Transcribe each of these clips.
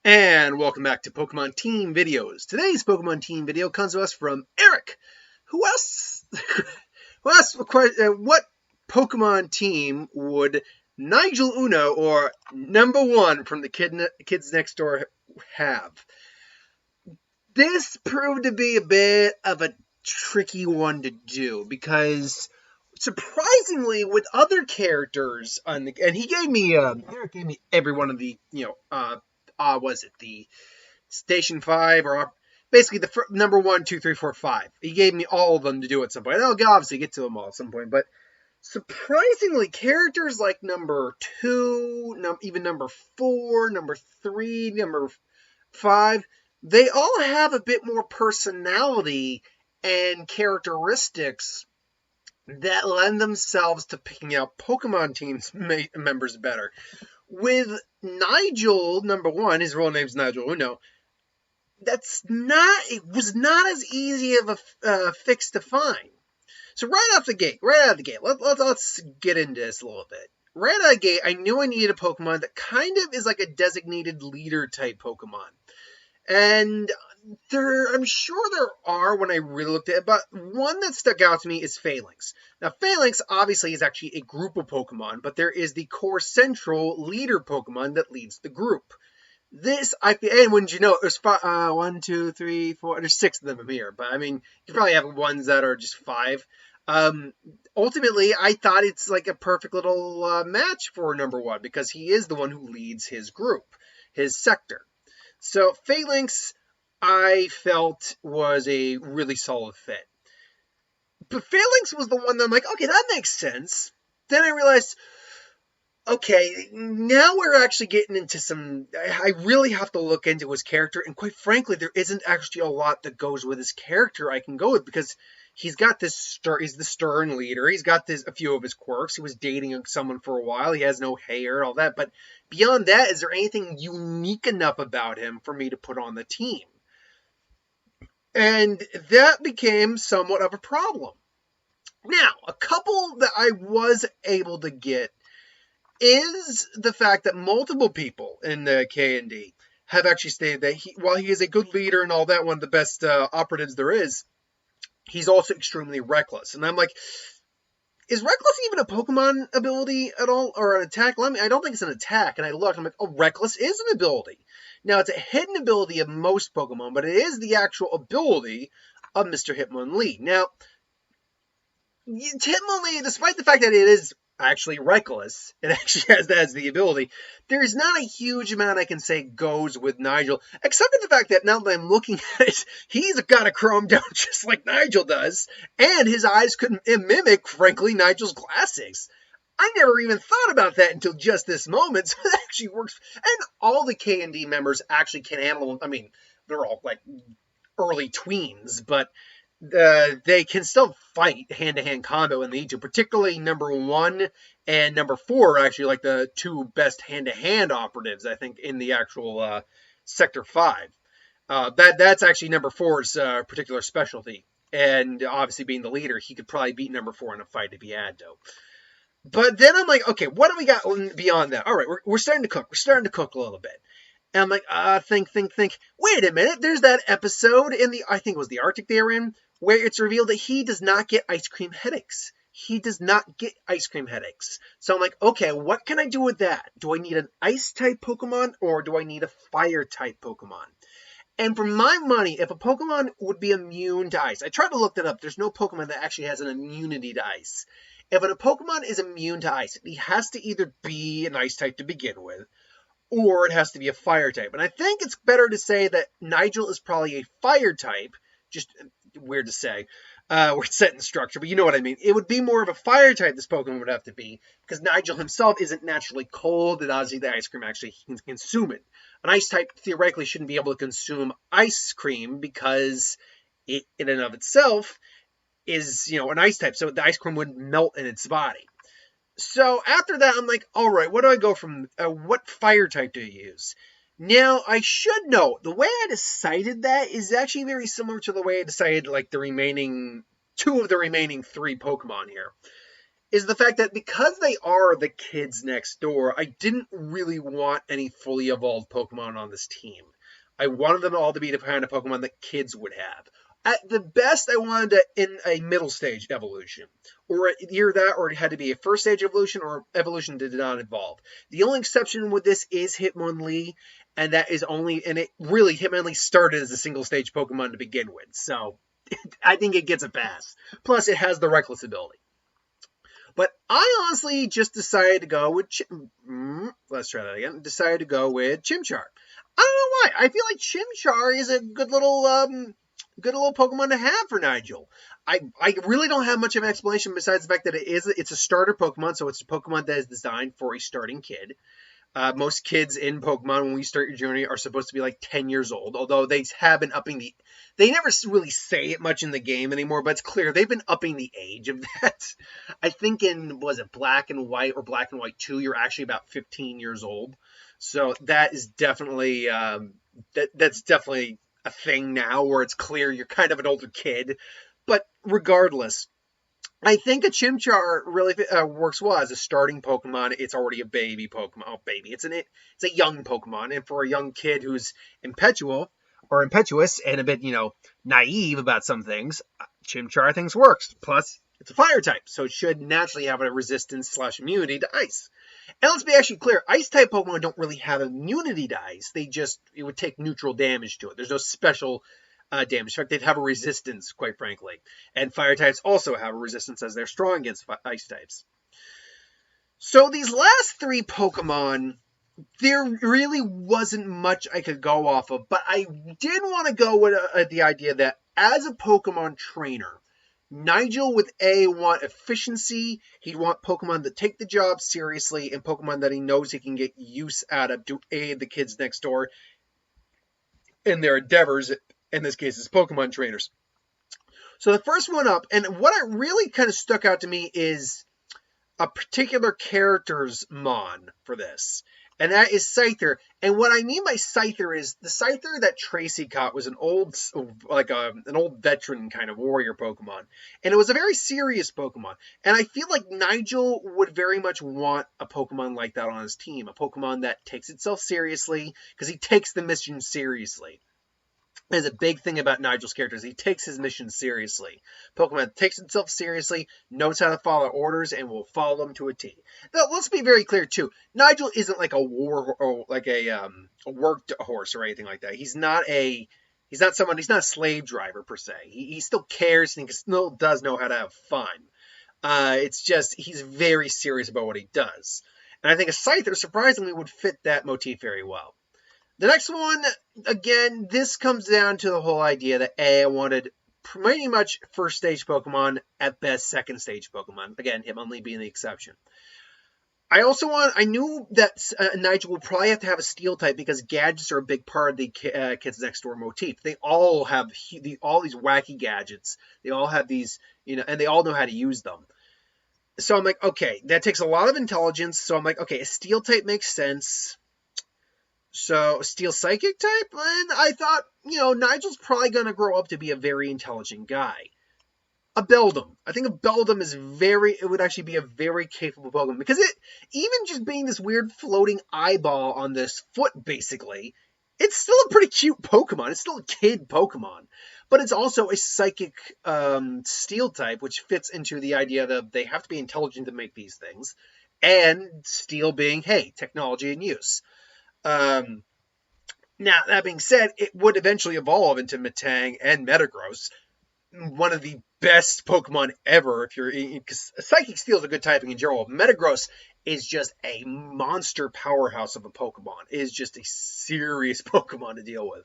And welcome back to Pokemon Team Videos. Today's Pokemon Team video comes to us from Eric, who asks, what Pokemon team would Nigel Uno or Numba 1 from the Kids Next Door have? This proved to be a bit of a tricky one to do because surprisingly, with other characters on the, and Eric gave me every one of the, was it the Station 5 or basically the number 1, 2, 3, 4, 5. He gave me all of them to do at some point. And I'll obviously get to them all at some point, but surprisingly, characters like number 2, even number 4, number 3, number 5, they all have a bit more personality and characteristics that lend themselves to picking out Pokemon teams members better. With Nigel, number 1, his real name's Nigel Uno, it was not as easy of a fix to find. So right out the gate, let's get into this a little bit. Right out of the gate, I knew I needed a Pokemon that kind of is like a designated leader type Pokemon. And I'm sure there are when I really looked at it, but one that stuck out to me is Phalanx. Now, Phalanx obviously is actually a group of Pokemon, but there is the core central leader Pokemon that leads the group. And wouldn't you know, there's 1, 2, 3, 4, there's 6 of them here, but I mean, you probably have ones that are just 5. Ultimately, I thought it's like a perfect little match for number 1 because he is the one who leads his group, his sector. So Phalanx, I felt was a really solid fit. But Phalanx was the one that I'm like, okay, that makes sense. Then I realized, okay, now we're actually getting into I really have to look into his character, and quite frankly, there isn't actually a lot that goes with his character I can go with, because he's got he's the stern leader, he's got a few of his quirks, he was dating someone for a while, he has no hair and all that, but beyond that, is there anything unique enough about him for me to put on the team? And that became somewhat of a problem. Now, a couple that I was able to get is the fact that multiple people in the KND have actually stated that while he is a good leader and all that, one of the best operatives there is, he's also extremely reckless. And I'm like, is reckless even a Pokemon ability at all, or an attack? I don't think it's an attack. And I looked, I'm like, oh, reckless is an ability. Now, it's a hidden ability of most Pokemon, but it is the actual ability of Mr. Hitmonlee. Now, Hitmonlee, despite the fact that it is actually reckless, it actually has the ability, there's not a huge amount I can say goes with Nigel, except for the fact that now that I'm looking at it, he's got a chrome down just like Nigel does, and his eyes could mimic, frankly, Nigel's glasses. I never even thought about that until just this moment, so it actually works. And all the KND members actually can handle, I mean, they're all like early tweens, but they can still fight hand-to-hand combat when they need to, particularly number 1 and number 4 are actually like the 2 best hand-to-hand operatives, I think, in the actual Sector 5. That's actually number 4's particular specialty, and obviously being the leader, he could probably beat number 4 in a fight if he had to. But then I'm like, okay, what do we got beyond that? All right, we're starting to cook. We're starting to cook a little bit. And I'm like, think. Wait a minute, there's that episode in I think it was the Arctic they were in, where it's revealed that he does not get ice cream headaches. He does not get ice cream headaches. So I'm like, okay, what can I do with that? Do I need an ice-type Pokemon, or do I need a fire-type Pokemon? And for my money, if a Pokemon would be immune to ice, I tried to look that up. There's no Pokemon that actually has an immunity to ice. If a Pokemon is immune to ice, he has to either be an ice-type to begin with, or it has to be a fire type. And I think it's better to say that Nigel is probably a fire type, just weird to say, we're set in structure, but you know what I mean. It would be more of a fire type this Pokemon would have to be, because Nigel himself isn't naturally cold, and obviously the ice cream actually can consume it. An ice type theoretically shouldn't be able to consume ice cream, because it in and of itself is, an ice type, so the ice cream would melt in its body. So after that, I'm like, all right, what do I go from? What fire type do you use? Now, I should know, the way I decided that is actually very similar to the way I decided, like, 2 of the remaining 3 Pokemon here. is the fact that because they are the kids next door, I didn't really want any fully evolved Pokemon on this team. I wanted them all to be the kind of Pokemon that kids would have. At the best, I wanted it in a middle stage evolution. Or either that, or it had to be a first stage evolution, or evolution that did not evolve. The only exception with this is Hitmonlee, and it really, Hitmonlee started as a single stage Pokemon to begin with. So, I think it gets a pass. Plus, it has the Reckless ability. But I honestly just decided to go with let's try that again. Decided to go with Chimchar. I don't know why. I feel like Chimchar is a good little Pokemon to have for Nigel. I really don't have much of an explanation besides the fact that it's a starter Pokemon, so it's a Pokemon that is designed for a starting kid. Most kids in Pokemon, when we start your journey, are supposed to be like 10 years old, although they have been upping they never really say it much in the game anymore, but it's clear they've been upping the age of that. I think was it Black and White or Black and White 2, you're actually about 15 years old. So that is definitely, that's definitely a thing now where it's clear you're kind of an older kid. But regardless, I think a Chimchar really works well as a starting Pokemon. It's already a baby Pokemon. Oh, baby. It's a young Pokemon. And for a young kid who's impetuous and a bit, naive about some things, Chimchar I think works. Plus, it's a fire type, so it should naturally have a resistance/immunity to ice. And let's be actually clear, ice-type Pokemon don't really have immunity to ice. It would take neutral damage to it. There's no special damage. In fact, they'd have a resistance, quite frankly. And fire types also have a resistance as they're strong against ice types. So these last three Pokemon, there really wasn't much I could go off of, but I did want to go with the idea that as a Pokemon trainer, Nigel would want efficiency, he'd want Pokemon that take the job seriously, and Pokemon that he knows he can get use out of to aid the kids next door in their endeavors, in this case, as Pokemon trainers. So the first one up, and what really kind of stuck out to me is a particular character's Mon for this. And that is Scyther. And what I mean by Scyther is the Scyther that Tracy caught was an old veteran kind of warrior Pokemon. And it was a very serious Pokemon. And I feel like Nigel would very much want a Pokemon like that on his team. A Pokemon that takes itself seriously, because he takes the mission seriously. Is a big thing about Nigel's characters. He takes his mission seriously. Pokemon takes himself seriously, knows how to follow orders, and will follow them to a T. Now, let's be very clear too. Nigel isn't like a worked horse or anything like that. He's not a slave driver per se. He still cares and he still does know how to have fun. It's just he's very serious about what he does. And I think a Scyther surprisingly would fit that motif very well. The next one, again, this comes down to the whole idea that I wanted pretty much first stage Pokemon, at best second stage Pokemon. Again, Hitmonlee being the exception. I knew that Nigel would probably have to have a Steel type because gadgets are a big part of the Kids Next Door motif. They all have all these wacky gadgets. They all have these, and they all know how to use them. So I'm like, okay, that takes a lot of intelligence. So I'm like, okay, a Steel type makes sense. So, Steel Psychic type? And I thought, Nigel's probably going to grow up to be a very intelligent guy. A Beldum. I think a Beldum it would actually be a very capable Pokemon. Because even just being this weird floating eyeball on this foot, basically, it's still a pretty cute Pokemon. It's still a kid Pokemon. But it's also a Psychic Steel type, which fits into the idea that they have to be intelligent to make these things. And Steel being, hey, technology in use. Now, that being said, it would eventually evolve into Metang and Metagross, one of the best Pokemon ever. Because Psychic Steel is a good typing in general. Metagross is just a monster powerhouse of a Pokemon. It is just a serious Pokemon to deal with.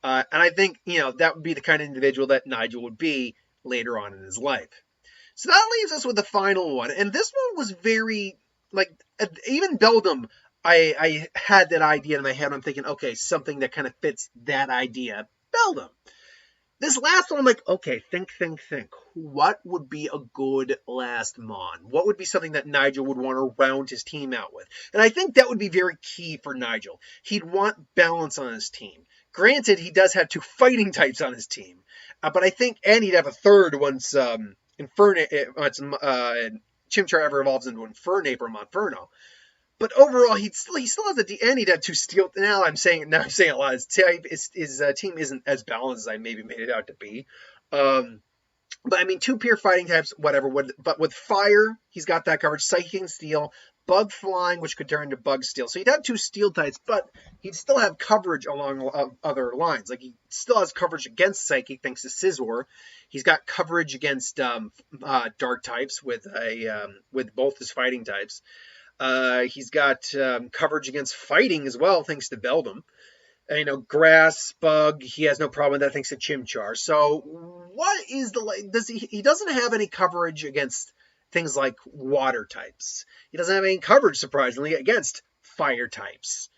And I think, that would be the kind of individual that Nigel would be later on in his life. So that leaves us with the final one. And this one was very, even Beldum, I had that idea in my head. I'm thinking, okay, something that kind of fits that idea. Beldum. This last one, I'm like, okay, think. What would be a good last Mon? What would be something that Nigel would want to round his team out with? And I think that would be very key for Nigel. He'd want balance on his team. Granted, he does have two fighting types on his team. But I think, and he'd have a third once Chimchar ever evolves into Infernape or Monferno. But overall, he still has the and he'd have 2 steel. Now I'm saying a lot. His team isn't as balanced as I maybe made it out to be. But I mean, 2 pure fighting types, whatever. But with fire, he's got that coverage. Psychic and steel, bug flying, which could turn into bug steel. So he'd have 2 steel types, but he'd still have coverage along other lines. Like he still has coverage against psychic thanks to Scizor. He's got coverage against dark types with both his fighting types. He's got coverage against fighting as well, thanks to Beldum. Grass, bug, he has no problem with that thanks to Chimchar. So what is he doesn't have any coverage against things like water types. He doesn't have any coverage, surprisingly, against fire types.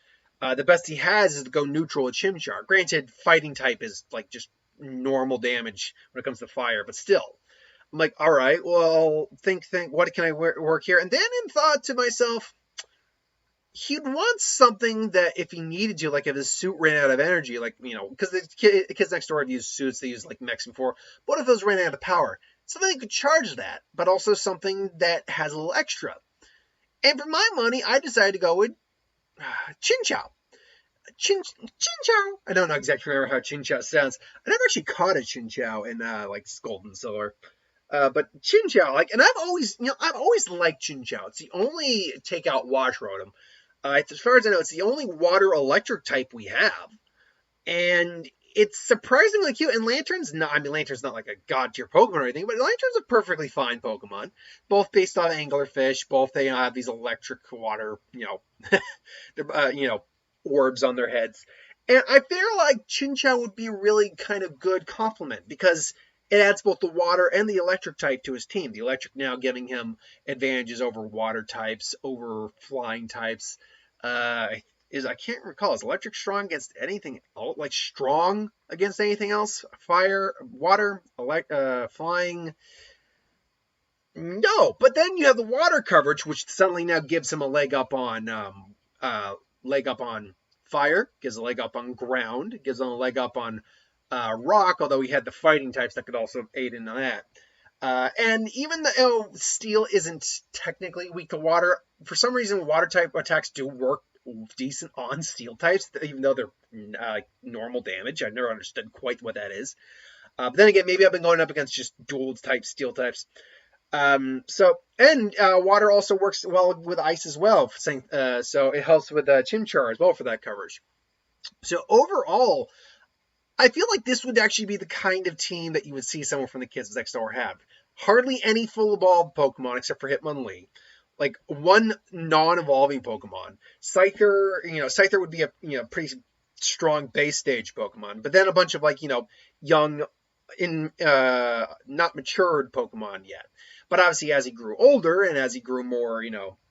The best he has is to go neutral with Chimchar. Granted, fighting type is like just normal damage when it comes to fire, but still. I'm like, all right, well, think, what can I work here? And then in thought to myself, he'd want something that if he needed to, like if his suit ran out of energy, like, because the kids next door have used suits, they use like mechs before. What if those ran out of power? Something that could charge that, but also something that has a little extra. And for my money, I decided to go with Chinchou. Chinchou. I don't know exactly remember how Chinchou sounds. I never actually caught a Chinchou in like Gold and Silver. But Chinchou, and I've always liked Chinchou. It's the only takeout wash rotom. As far as I know, it's the only water electric type we have. And it's surprisingly cute. And Lantern's not like a god tier Pokemon or anything, but Lantern's a perfectly fine Pokemon. Both based on anglerfish, both they have these electric water, orbs on their heads. And I feel like Chinchou would be a really kind of good complement because it adds both the water and the electric type to his team. The electric now giving him advantages over water types, over flying types. I can't recall. Is electric strong against anything else? Like strong against anything else? Fire, water, flying? No. But then you have the water coverage, which suddenly now gives him a leg up on fire, gives a leg up on ground, gives him a leg up on rock, although he had the fighting types that could also aid in that. And even though steel isn't technically weak to water, for some reason water type attacks do work decent on steel types, even though they're normal damage. I've never understood quite what that is. But then again, maybe I've been going up against just dual type steel types. Water also works well with ice as well. So it helps with Chimchar as well for that coverage. So overall, I feel like this would actually be the kind of team that you would see someone from the Kids Next Door have. Hardly any full evolved Pokemon except for Hitmonlee. Like one non-evolving Pokemon. Scyther would be a pretty strong base stage Pokemon, but then a bunch of young, not matured Pokemon yet. But obviously, as he grew older and as he grew more,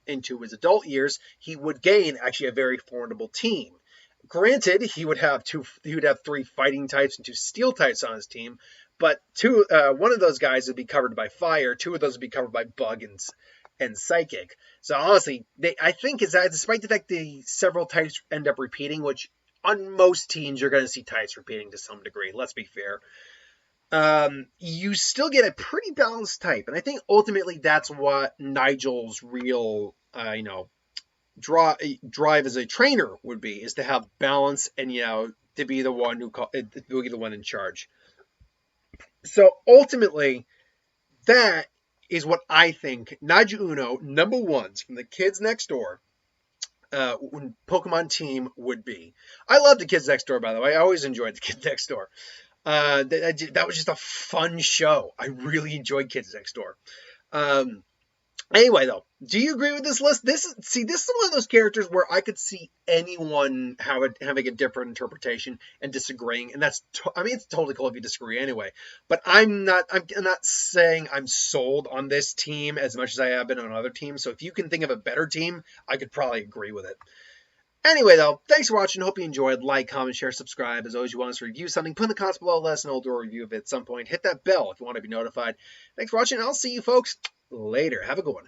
into his adult years, he would gain actually a very formidable team. Granted, he would have 3 fighting types and 2 steel types on his team, but one of those guys would be covered by fire, 2 of those would be covered by bug and psychic. So honestly, I think is that despite the fact the several types end up repeating, which on most teams you're going to see types repeating to some degree, let's be fair, you still get a pretty balanced type. And I think ultimately that's what Nigel's real, drive as a trainer would be, is to have balance and, to be the one in charge. So ultimately, that is what I think Nigel Uno, number 1s from the Kids Next Door Pokemon team would be. I love the Kids Next Door, by the way. I always enjoyed the Kids Next Door. That was just a fun show. I really enjoyed Kids Next Door. Anyway, though, do you agree with this list? This is one of those characters where I could see anyone having a different interpretation and disagreeing, and it's totally cool if you disagree anyway. But I'm not saying I'm sold on this team as much as I have been on other teams. So if you can think of a better team, I could probably agree with it. Anyway, though, thanks for watching. Hope you enjoyed. Like, comment, share, subscribe. As always, you want us to review something, put in the comments below. Let us know. We'll do a review of it at some point. Hit that bell if you want to be notified. Thanks for watching. I'll see you folks later. Have a good one.